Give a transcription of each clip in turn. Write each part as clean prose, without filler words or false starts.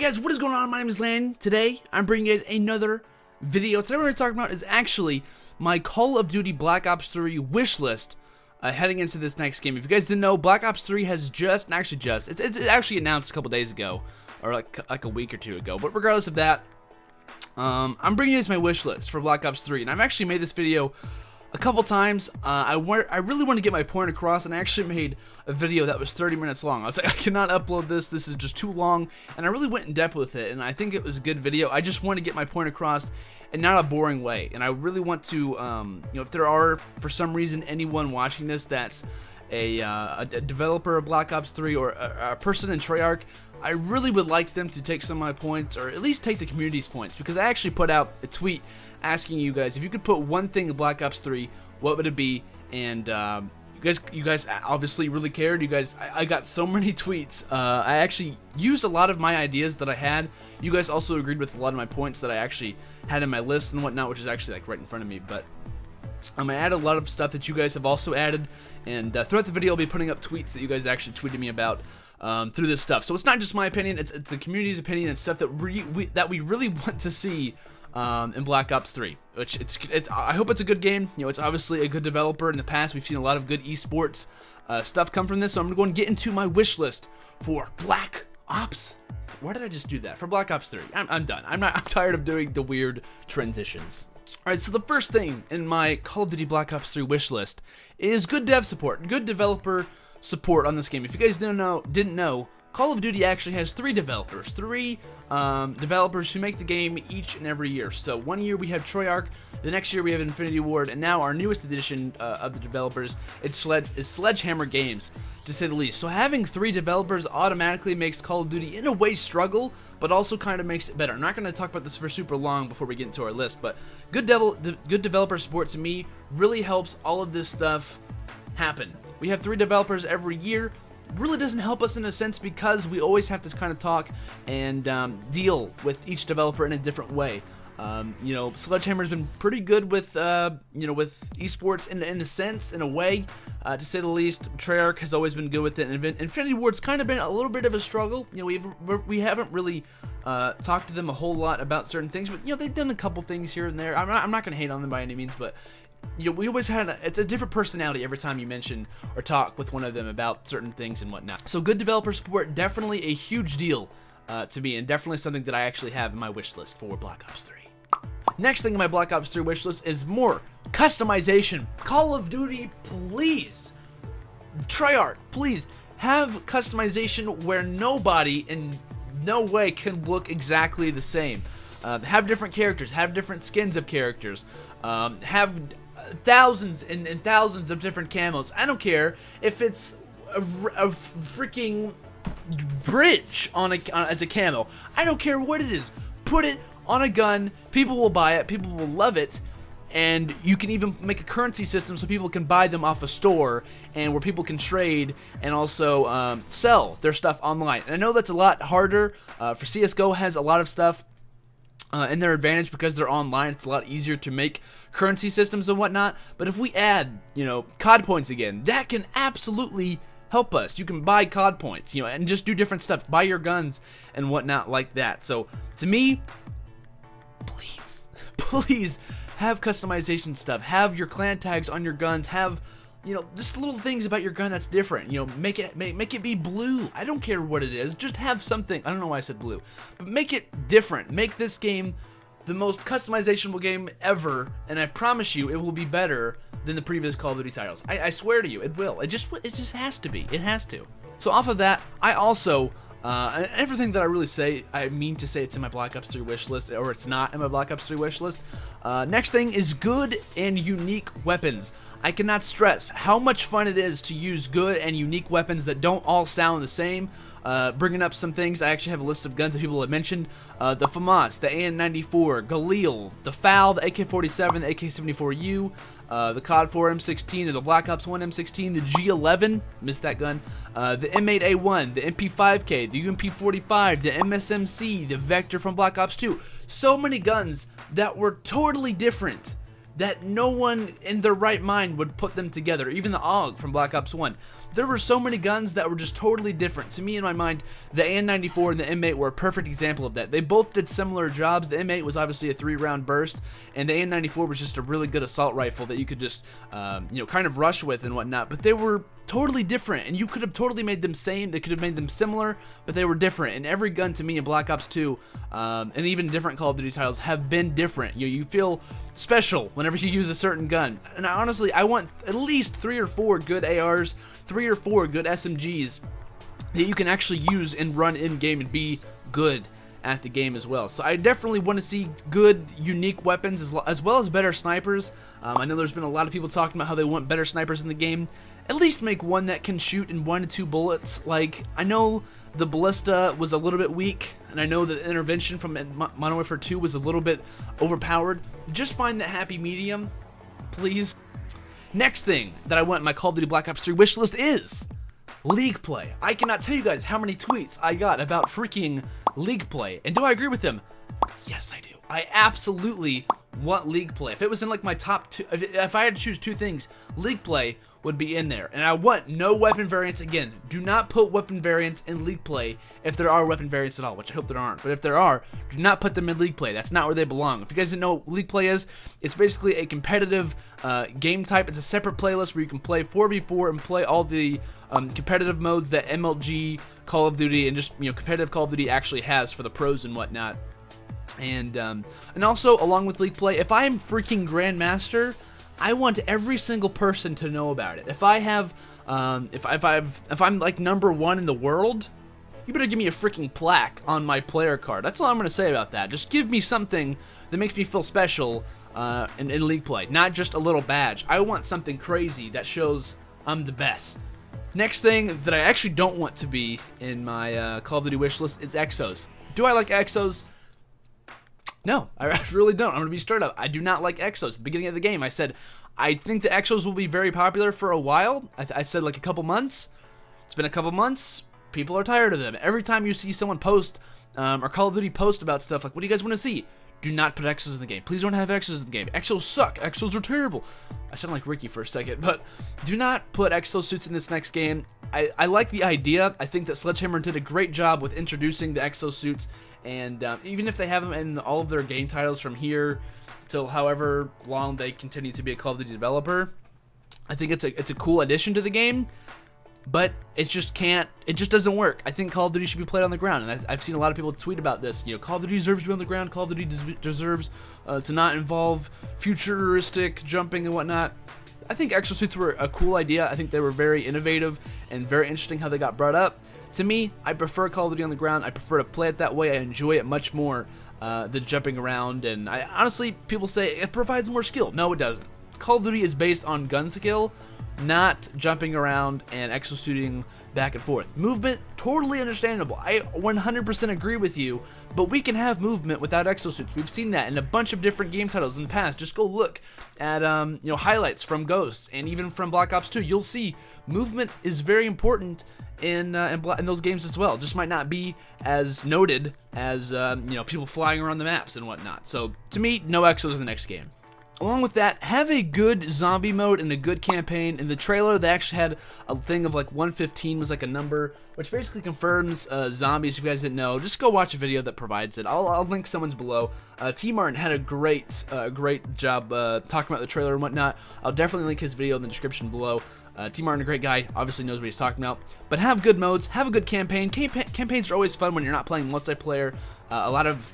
Guys, what is going on? My name is Landon. Today, I'm bringing you guys another video. Today what we're talking about is actually my Call of Duty Black Ops 3 wish list heading into this next game. If you guys didn't know, Black Ops 3 has it's actually announced a couple days ago, or like a week or two ago. But regardless of that, I'm bringing you guys my wish list for Black Ops 3, and I've actually made this video a couple times. I really want to get my point across, and I actually made a video that was 30 minutes long. I was like, I cannot upload this. This is just too long, and I really went in depth with it, and I think it was a good video. I just want to get my point across in not a boring way, and I really want to, you know, if there are, for some reason, anyone watching this that's a developer of Black Ops 3 or a person in Treyarch, I really would like them to take some of my points, or at least take the community's points, because I actually put out a tweet asking you guys if you could put one thing in Black Ops 3, what would it be? And you guys obviously really cared. You guys, I got so many tweets. I actually used a lot of my ideas that I had. You guys also agreed with a lot of my points that I actually had in my list and whatnot, which is actually like right in front of me. But I added a lot of stuff that you guys have also added, and throughout the video I'll be putting up tweets that you guys actually tweeted me about through this stuff. So it's not just my opinion; it's the community's opinion and stuff that we really want to see in Black Ops 3. Which I hope it's a good game. You know, it's obviously a good developer. In the past, we've seen a lot of good esports stuff come from this. So I'm gonna go and get into my wish list for Black Ops. Why did I just do that? For Black Ops 3. I'm done. I'm tired of doing the weird transitions. Alright, so the first thing in my Call of Duty Black Ops 3 wish list is good dev support, good developer support on this game. If you guys didn't know, Call of Duty actually has three developers who make the game each and every year. So one year we have Treyarch, the next year we have Infinity Ward, and now our newest addition of the developers is Sledgehammer Games, to say the least. So having three developers automatically makes Call of Duty in a way struggle, but also kind of makes it better. I'm not going to talk about this for super long before we get into our list, but good developer support to me really helps all of this stuff happen. We have three developers every year. Really doesn't help us in a sense, because we always have to kind of talk and deal with each developer in a different way. You know, Sledgehammer's been pretty good with you know, with esports in a sense, in a way, to say the least. Treyarch has always been good with it, and Infinity Ward's kind of been a little bit of a struggle. You know, we haven't really talked to them a whole lot about certain things, but you know, they've done a couple things here and there. I'm not gonna hate on them by any means, but you know, we always had it's a different personality every time you mention or talk with one of them about certain things and whatnot. So good developer support, definitely a huge deal to me, and definitely something that I actually have in my wish list for Black Ops 3. Next thing in my Black Ops 3 wish list is more customization. Call of Duty, please, Treyarch, please have customization where nobody in no way can look exactly the same. Have different characters, have different skins of characters, have thousands and thousands of different camos. I don't care if it's a freaking bridge as a camo. I don't care what it is. Put it on a gun. People will buy it. People will love it. And you can even make a currency system so people can buy them off a store, and where people can trade and also sell their stuff online. And I know that's a lot harder. For CSGO has a lot of stuff in their advantage because they're online. It's a lot easier to make currency systems and whatnot. But if we add, you know, COD Points again, that can absolutely help us. You can buy COD Points, you know, and just do different stuff. Buy your guns and whatnot like that. So to me, please have customization stuff. Have your clan tags on your guns. Have, you know, just little things about your gun that's different. You know, make it be blue. I don't care what it is. Just have something. I don't know why I said blue, but make it different. Make this game the most customizable game ever, and I promise you, it will be better than the previous Call of Duty titles. I swear to you, it will. It just has to be. It has to. So off of that, I also everything that I really say, I mean to say it's in my Black Ops 3 wish list, or it's not in my Black Ops 3 wish list. Next thing is good and unique weapons. I cannot stress how much fun it is to use good and unique weapons that don't all sound the same. Bringing up some things, I actually have a list of guns that people have mentioned. The FAMAS, the AN-94, Galil, the FAL, the AK-47, the AK-74U, the COD 4 M16, the Black Ops 1 M16, the G11, missed that gun, the M8A1, the MP5K, the UMP45, the MSMC, the Vector from Black Ops 2. So many guns that were totally different, that no one in their right mind would put them together. Even the AUG from Black Ops 1. there were so many guns that were just totally different. To me, in my mind, the AN-94 and the M8 were a perfect example of that. They both did similar jobs. The M8 was obviously a 3-round burst, and the AN-94 was just a really good assault rifle that you could just, kind of rush with and whatnot. But they were totally different, and you could have totally made them same. They could have made them similar, but they were different. And every gun to me in Black Ops 2, and even different Call of Duty titles, have been different. You feel special whenever you use a certain gun. And honestly, I want at least 3 or 4 good ARs, 3 or 4 good SMGs that you can actually use and run in game and be good at the game as well. So I definitely want to see good, unique weapons as well as better snipers. I know there's been a lot of people talking about how they want better snipers in the game. At least make one that can shoot in 1 to 2 bullets. Like, I know the Ballista was a little bit weak, and I know the intervention from Modern Warfare 2 was a little bit overpowered. Just find that happy medium, please. Next thing that I want in my Call of Duty Black Ops 3 wishlist is League play. I cannot tell you guys how many tweets I got about freaking League play. And do I agree with them? Yes, I do. I absolutely want League play. If it was in like my top 2, if I had to choose 2 things, League play would be in there. And I want no weapon variants. Again, do not put weapon variants in League play if there are weapon variants at all, which I hope there aren't. But if there are, do not put them in League play. That's not where they belong. If you guys didn't know what League play is, it's basically a competitive game type. It's a separate playlist where you can play 4v4 and play all the competitive modes that MLG, Call of Duty, and just competitive Call of Duty actually has for the pros and whatnot. And also, along with League play, if I'm freaking Grandmaster, I want every single person to know about it. If I have, if I'm like #1 in the world, you better give me a freaking plaque on my player card. That's all I'm gonna say about that. Just give me something that makes me feel special in League play, not just a little badge. I want something crazy that shows I'm the best. Next thing that I actually don't want to be in my Call of Duty wish list is Exos. Do I like Exos? No, I really don't. I'm going to be straight up. I do not like Exos. At the beginning of the game, I said, I think the Exos will be very popular for a while. I said like a couple months. It's been a couple months. People are tired of them. Every time you see someone post, or Call of Duty post about stuff like, what do you guys want to see? Do not put Exos in the game. Please don't have Exos in the game. Exos suck. Exos are terrible. I sound like Ricky for a second, but do not put Exo suits in this next game. I like the idea. I think that Sledgehammer did a great job with introducing the Exo suits. And even if they have them in all of their game titles from here till however long they continue to be a Call of Duty developer, I think it's a cool addition to the game. But it just doesn't work. I think Call of Duty should be played on the ground, and I've seen a lot of people tweet about this. Call of Duty deserves to be on the ground. Call of Duty deserves to not involve futuristic jumping and whatnot. I think exosuits were a cool idea. I think they were very innovative and very interesting how they got brought up. To me, I prefer Call of Duty on the ground. I prefer to play it that way. I enjoy it much more than jumping around. And honestly, people say it provides more skill. No, it doesn't. Call of Duty is based on gun skill, not jumping around and exosuiting back and forth. Movement, totally understandable. I 100% agree with you, but we can have movement without exosuits. We've seen that in a bunch of different game titles in the past. Just go look at highlights from Ghosts and even from Black Ops 2. You'll see movement is very important in those games as well. Just might not be as noted as people flying around the maps and whatnot. So to me, no exos in the next game. Along with that, have a good zombie mode and a good campaign. In the trailer, they actually had a thing of like 115 was like a number, which basically confirms zombies. If you guys didn't know, just go watch a video that provides it. I'll link someone's below. T Martin had a great job talking about the trailer and whatnot. I'll definitely link his video in the description below. T Martin, a great guy, obviously knows what he's talking about. But have good modes, have a good campaign. Campaigns are always fun when you're not playing multiplayer. A lot of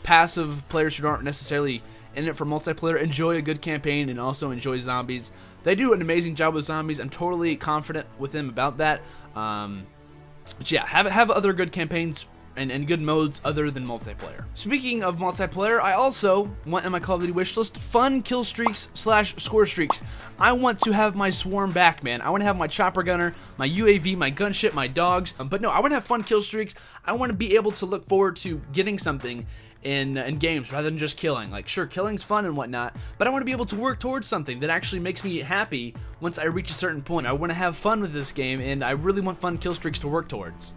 passive players who aren't necessarily in it for multiplayer enjoy a good campaign and also enjoy zombies. They do an amazing job with zombies. I'm totally confident with them about that. But yeah, have other good campaigns and good modes other than multiplayer. Speaking of multiplayer, I also want in my Call of Duty wishlist fun kill streaks / score streaks. I want to have my swarm back, man. I want to have my chopper gunner, my UAV, my gunship, my dogs. But no, I want to have fun kill streaks. I want to be able to look forward to getting something in games rather than just killing. Like, sure, killing's fun and whatnot, but I want to be able to work towards something that actually makes me happy once I reach a certain point. I want to have fun with this game, and I really want fun kill streaks to work towards.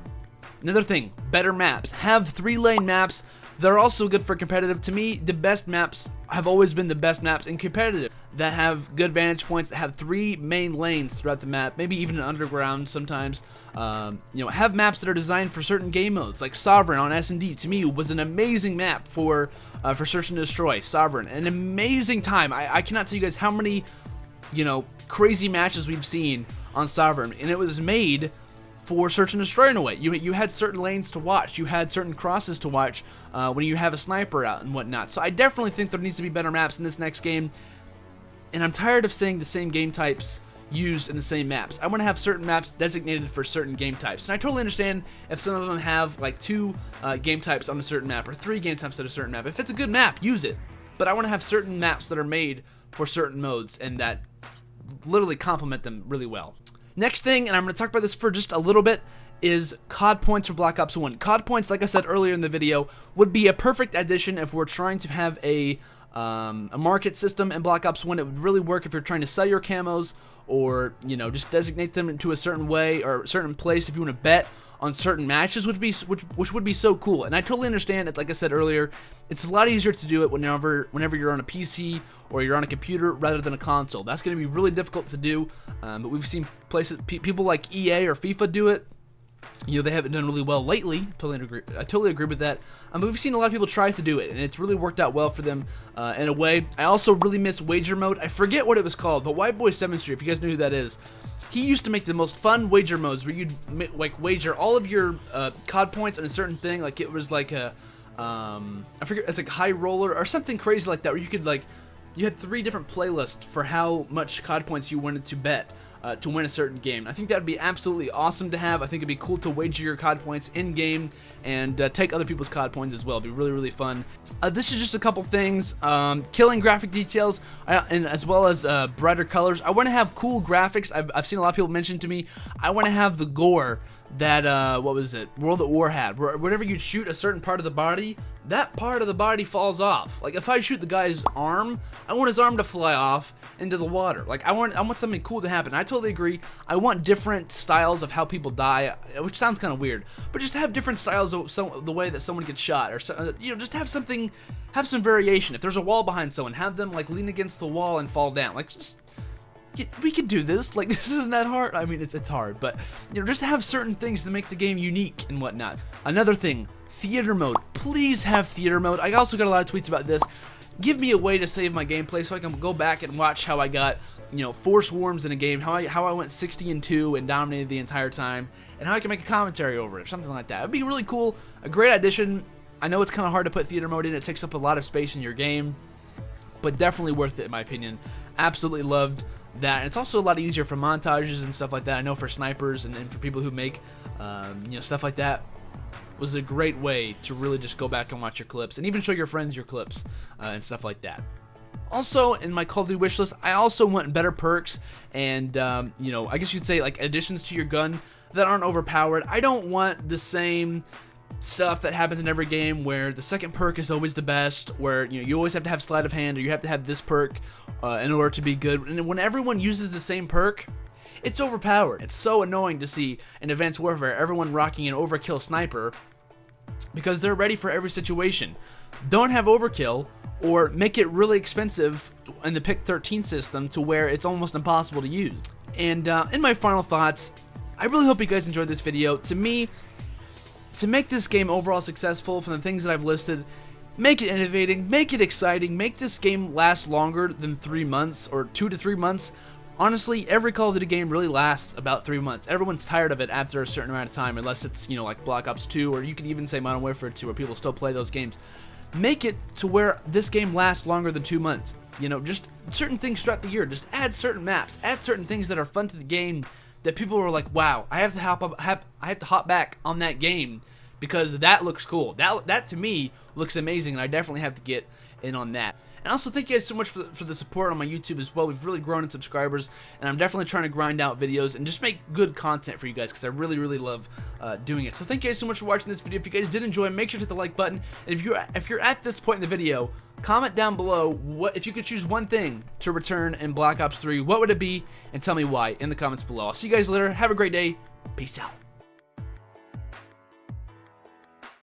Another thing, better maps. Have 3-lane maps, They're also good for competitive. To me, the best maps have always been the best maps in competitive, that have good vantage points, that have 3 main lanes throughout the map, maybe even an underground sometimes. Have maps that are designed for certain game modes, like Sovereign on S&D. To me, was an amazing map for Search and Destroy. Sovereign, an amazing time. I cannot tell you guys how many, crazy matches we've seen on Sovereign, and it was made for Search and Destroy in a way. You had certain lanes to watch, you had certain crosses to watch when you have a sniper out and whatnot. So I definitely think there needs to be better maps in this next game, and I'm tired of seeing the same game types used in the same maps. I want to have certain maps designated for certain game types, and I totally understand if some of them have like 2 game types on a certain map or 3 game types on a certain map. If it's a good map, use it, but I want to have certain maps that are made for certain modes and that literally complement them really well. Next thing, and I'm going to talk about this for just a little bit, is COD Points for Black Ops 1. COD Points, like I said earlier in the video, would be a perfect addition if we're trying to have a market system in Black Ops 1. It would really work if you're trying to sell your camos, or just designate them into a certain way or a certain place if you want to bet on certain matches, which would be so cool. And I totally understand it. Like I said earlier, it's a lot easier to do it whenever you're on a PC or you're on a computer rather than a console. That's going to be really difficult to do, but we've seen people like EA or FIFA do it. They haven't done really well lately. I totally agree with that. But we've seen a lot of people try to do it, and it's really worked out well for them in a way. I also really miss Wager Mode. I forget what it was called, but White Boy 7 Street, if you guys know who that is, he used to make the most fun wager modes where you'd wager all of your COD points on a certain thing. Like it was like a I forget, it's like high roller or something crazy like that, where you could you had 3 different playlists for how much COD points you wanted to bet to win a certain game. I think that would be absolutely awesome to have. I think it'd be cool to wager your COD points in game and take other people's COD points as well. It'd be really, really fun. This is just a couple things. Killing graphic details and as well as brighter colors. I want to have cool graphics. I've seen a lot of people mention to me, I want to have the Gore that what was it, World at War had, where whenever you shoot a certain part of the body, that part of the body falls off. Like if I shoot the guy's arm, I want his arm to fly off into the water. Like I want something cool to happen. I totally agree. I want different styles of how people die, which sounds kind of weird, but just have different styles of the way that someone gets shot, or just have something, have some variation. If there's a wall behind someone, have them like lean against the wall and fall down. Like just, we could do this. Like this isn't that hard. I mean, it's hard, but just have certain things to make the game unique and whatnot. Another thing, theater mode. Please have theater mode. I also got a lot of tweets about this. Give me a way to save my gameplay so I can go back and watch how I got 4 swarms in a game, how I went 60-2 and dominated the entire time, and how I can make a commentary over it or something like that. It'd be really cool. A great addition. I know it's kind of hard to put theater mode in. It takes up a lot of space in your game, but definitely worth it in my opinion. Absolutely loved that, and it's also a lot easier for montages and stuff like that. I know for snipers and for people who make stuff like that, was a great way to really just go back and watch your clips and even show your friends your clips and stuff like that. Also, in my Call of Duty wishlist, I also want better perks and I guess you could say like additions to your gun that aren't overpowered. I don't want the same stuff that happens in every game where the second perk is always the best, where you always have to have sleight of hand, or you have to have this perk in order to be good. And when everyone uses the same perk, it's overpowered. It's so annoying to see in Advanced Warfare everyone rocking an overkill sniper because they're ready for every situation. Don't have overkill, or make it really expensive in the pick 13 system to where it's almost impossible to use. And in my final thoughts, I really hope you guys enjoyed this video. To me, to make this game overall successful from the things that I've listed, make it innovating, make it exciting, make this game last longer than 3 months or 2 to 3 months. Honestly, every Call of Duty game really lasts about 3 months. Everyone's tired of it after a certain amount of time, unless it's, like Black Ops 2, or you could even say Modern Warfare 2, where people still play those games. Make it to where this game lasts longer than 2 months. Just certain things throughout the year. Just add certain maps, add certain things that are fun to the game that people are like, wow, I have to hop back on that game because that looks cool. That to me looks amazing, and I definitely have to get in on that. And also, thank you guys so much for the support on my YouTube as well. We've really grown in subscribers, and I'm definitely trying to grind out videos and just make good content for you guys because I really, really love doing it. So thank you guys so much for watching this video. If you guys did enjoy, make sure to hit the like button. And if you're at this point in the video, comment down below if you could choose one thing to return in Black Ops 3, what would it be? And tell me why in the comments below. I'll see you guys later. Have a great day. Peace out.